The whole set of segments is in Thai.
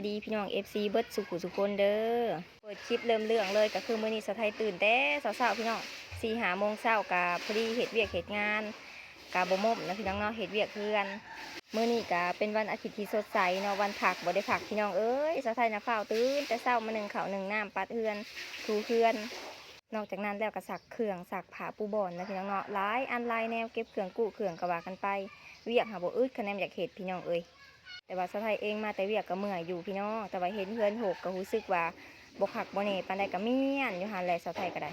ดีพี่น้อง FC เบิดสุขุสุคนเด้อเปิดคลิปเริ่มเรื่องเลยก็คือมื้อนี้สะไทยตื่นแต่เช้าๆพี่น้อง4-5 โมงเช้ากะพอดีเฮ็ดเวียกเฮ็ดงานกะบ่ม่มนะพี่น้องเนาะเฮ็ดเวียกเพื่อนมื้อนี้กะเป็นวันอาทิตย์ที่สดใสเนาะวันผักบ่ได้ผักพี่น้องเอ้ยสะไทยน่ะฟ้าวตื่นแต่เช้ามานึ่งข้าวนึ่งน้ำปัดเฮือนถูเฮือนนอกจากนั้นแล้วก็ซักเครื่องซักผ้าปูบ่อนนะพี่น้องเนาะหลายอันหลายแนวเก็บเครื่องกู้เครื่องก็ว่ากันไปเวียกหาบ่อึดคะแนนอยากเฮ็ดพี่น้องเอ้ยแต่ว่าสะไทยเองมาแต่เวียกก็เมื่อยอยู่พี่น้องแต่ว่าเห็นเพื่อนหกก็รู้สึกว่าบ่คักบ่แน่ปานใดก็เมียนอยู่หั่นแหละสะไทยก็ได้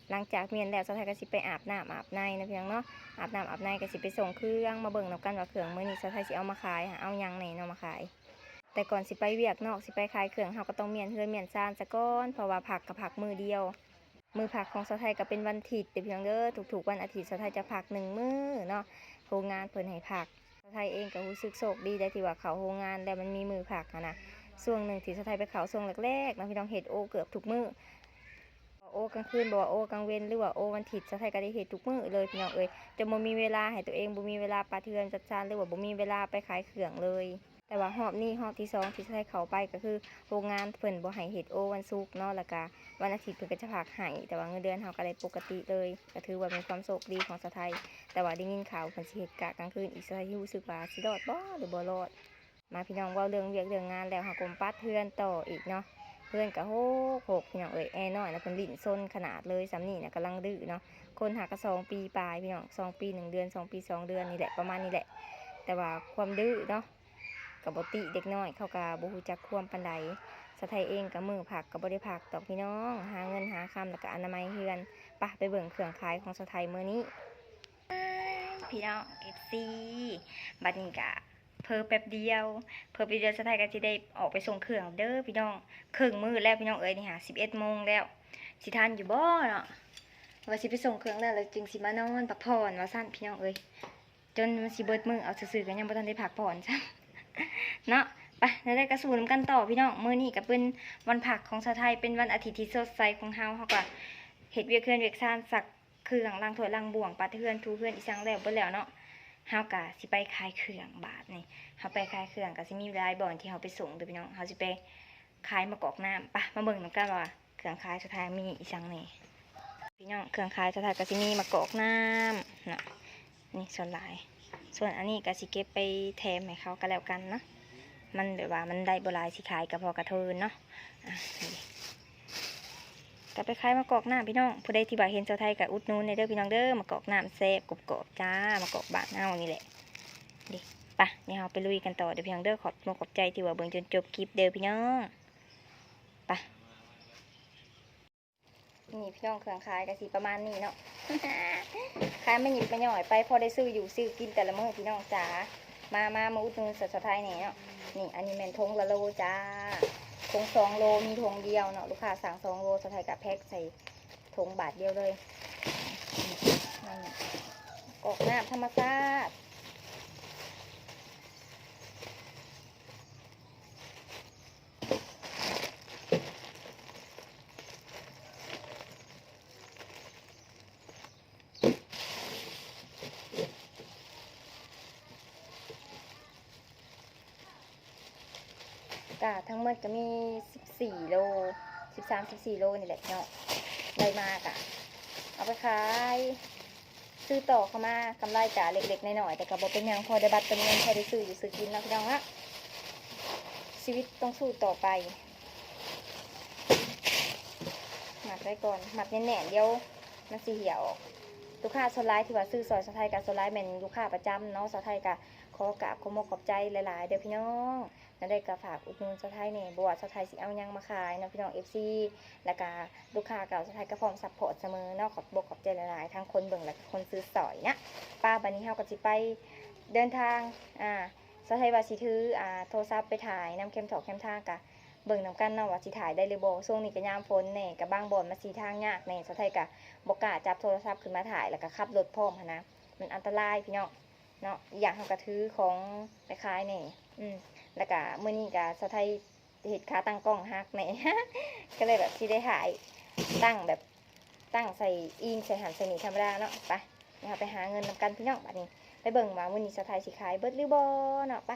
หลังจากเมียนแล้วสะไทยก็สิไปอาบน้ำอาบในนะพี่น้องเนาะอาบน้ำอาบในก็สิไปส่งเครื่องมาเบิ่งนำกันว่าเครื่องมื้อนี้สะไทยสิเอามาขายหาเอาหยังไหนเนาะมาขายแต่ก่อนสิไปเวียกนอกสิไปขายเครื่องเฮาก็ต้องเมียนเฮือนเมียนซานซะก่อนเพราะว่าผักกับผักมือเดียวมือผักของสะไทยก็เป็นวันอาทิตย์เด้อพี่น้องเด้อทุกๆวันอาทิตย์สะไทยจะผัก1 มื้อเนาะโรงงานเพิ่นให้ผักสะไทยเองก็รู้สึกโชคดีได้ที่ว่าเขาโรงงานแล้วมันมีมือผักนะช่วงหนึ่งที่สะไทยไปเขาช่วงแรกๆนะพี่น้องเห็ดโอเกือบทุกมื้อโอกลางคืนบอกว่าโอกลางเว้นหรือว่าโอวันถิดสะไทยก็ได้เห็ดทุกมื้อเลยพี่น้องเอ้ยจะบ่มีเวลาให้ตัวเองบ่มีเวลาปาเทือนจัดจานหรือว่าบ่มีเวลาไปขายเครื่องเลยแต่ว่าหอบนี้หอบที่2ที่สะไทยเข้าไปก็คือโรงงานเพิ่นบ่ให้เห็ดโอวันศุกร์เนาะแล้วก็วันอาทิตย์เพิ่นก็จะผักให้แต่ว่าเงินเดือนเฮาก็ได้ปกติเลยก็ถือว่าเป็นความโชคดีของสะไทยแต่ว่าได้ยินข่าวเพิ่นสิเฮ็ดกะกลางคืนอีกสะไทยรู้สึกว่าสิรอดบ่หรือบ่รอดมาพี่น้องเว้าเรื่องเวียกเรื่องงานแล้วเฮาก็ปัดเทือนต่ออีกเนาะเพื่อนก็โหกพี่น้องเอ้ยแอน้อยนะเพิ่นลิ้นซนขนาดเลยสำนี่น่ะกำลังดื้อเนาะคนหาก็2 ปีปลายพี่น้อง2 ปี 1 เดือน2 ปี 2 เดือนนี่แหละประมาณนี้แหละแต่ว่าความดื้อเนาะกับบ่ติเด็กน้อยเขาก็บ่ฮู้จักความปานใดสะไทยเองก็มือผักก็บ่ได้ผักดอกพี่น้องหาเงินหาคำแล้วก็อนามัยเฮือนไปเบิ่งเครื่องขายของสะไทยมื้อนี้พี่น้อง FC บัดนี้ก็เพิ่มแป๊บเดียวสะไทยก็สิได้ออกไปส่งเครื่องเด้อพี่น้องครึ่งมื้อแล้วพี่น้องเอ้ยนี่หา11 โมงแล้วสิทันอยู่บ่เนาะว่าสิไปส่งเครื่องแล้วจึงสิมานอนพักผ่อนว่าซั่นพี่น้องเอ้ยจนมันสิเบิดมื้อเอาซื่อๆก็ยังบ่ทันได้พักผ่อนจ้ะเนาะไปได้กระสูนกันต่อพี่น้องมื้อนี้ก็เป็นวันผักของสะไทยเป็นวันอาทิตย์ที่สดใสของเฮาก็เฮ็ดเวียกเฮือนเวียกซ่านซักเครื่องล้างถ้วยล้างบ่วงปัดเฮือนถูเฮือนอีสังแล้วเบิดแล้วเนาะเฮาก็สิไปขายเครื่องบาทนี่เฮาไปขายเครื่องก็สิมีหลายบ่อนที่เฮาไปส่งเด้อพี่น้องเฮาสิไปขายมะกอกน้ำปะมาเบิ่งนำกันว่าเครื่องขายสะไทยมีอีสังนี่พี่น้องเครื่องขายสะไทยก็สิมีมะกอกน้ำเนาะนี่ส่วนหลายส่วนอันนี้ก็สิเก็บไปแถมให้เขาก็แล้วกันเนาะมันแบบว่ามันได้บหลายสิขายกับพอกระเทินเนาะก็ไปขายมะกอกน้ำพี่น้องผู้ใดที่บ่าเห็นชาวไทยกับอุดนูนในเด้อพี่น้องเด้อมะกอกน้ำแซ่บกรอบๆจ้ามะกอกบานเฮานี่แหละดิปะนี่เฮาไปลุยกันต่อเด้อพี่น้องเด้อขอบใจที่ว่าเบิ่งจนจบคลิปเด้อพี่น้องปะนี่พี่น้องเครื่องขายก็สิประมาณนี้เนาะ ขายไม่หยิบไม่หน่อยไปพอได้ซื้ออยู่ซื้อกินแต่ละมื้อพี่น้องจ๋ามาอุดหนุนสดๆไทยนี่เนาะนี่อันนี้แม่นทงละโลจ้าทง2 โลมีทงเดียวเนาะลูกค้าสั่ง2 โลสดไทยกับแพ็คใส่ทงบาทเดียวเลยกอกน้ำธรรมชาติกาทั้งหมดจะมี14 โล13-14 โลนี่แหละเนาะได้มากอะเอาไปขายซื้อต่อเข้ามากำไรจ่าเล็กๆน้อยๆแต่ก็บอกเป็นยังพอได้บัตรเป็นเงินพอได้ซื้ออยู่ซื้อกินนะพี่น้องฮะชีวิตต้องสู้ต่อไปหมัดไว้ก่อนหมัดแน่นๆเดียวมันสีเหี่ยวลูกค้าโซลไลท์ที่ว่าซื้อซอยสะไทยกับโซลไลท์เป็นลูกค้าประจำเนาะสะไทยกับขอกราบขอบใจหลายๆเดี๋ยวพี่น้องนั่นได้กระฝากอุดหนุนสะไทยเนี่ยบวชสะไทยสิเอายังมาขายนะพี่น้องFCแล้วก็ลูกค้าเก่าสะไทยก็พร้อมซัพพอร์ตเสมอเนาะขอบใจหลายๆทั้งคนเบิ่งและคนซื้อสอยเนี่ยป้าบันนี้เฮาก็สิไปเดินทางสะไทยว่าสิถือโทรศัพท์ไปถ่ายน้ำเข้มถอกเข้มทางกะเบิ่งนำกันเนาะว่าสิถ่ายได้หรือบ่ช่วงนี้ก็ยามฝนแน่กับบางบ่อนมาสีทางยากแน่สะไทยกะบ่กล้าจับโทรศัพท์ขึ้นมาถ่ายแล้วก็ขับรถพร้อมนะมันอันตรายพี่น้องเนาะอย่างเฮากระถือของไปขายแน่แล้วก็มื้อนี้ก็สะไทยเฮ็ดขาตั้งกล้องฮักแน่ ก็เลยแบบสิได้ถ่ายตั้งแบบตั้งใส่อิงใส่หันใส่นี่ธรรมดาเนาะไปไปหาเงินนำกันพี่น้องบัดนี้ไปเบิ่งว่ามื้อนี้สะไทยสิขายเบิดหรือบ่เนาะไป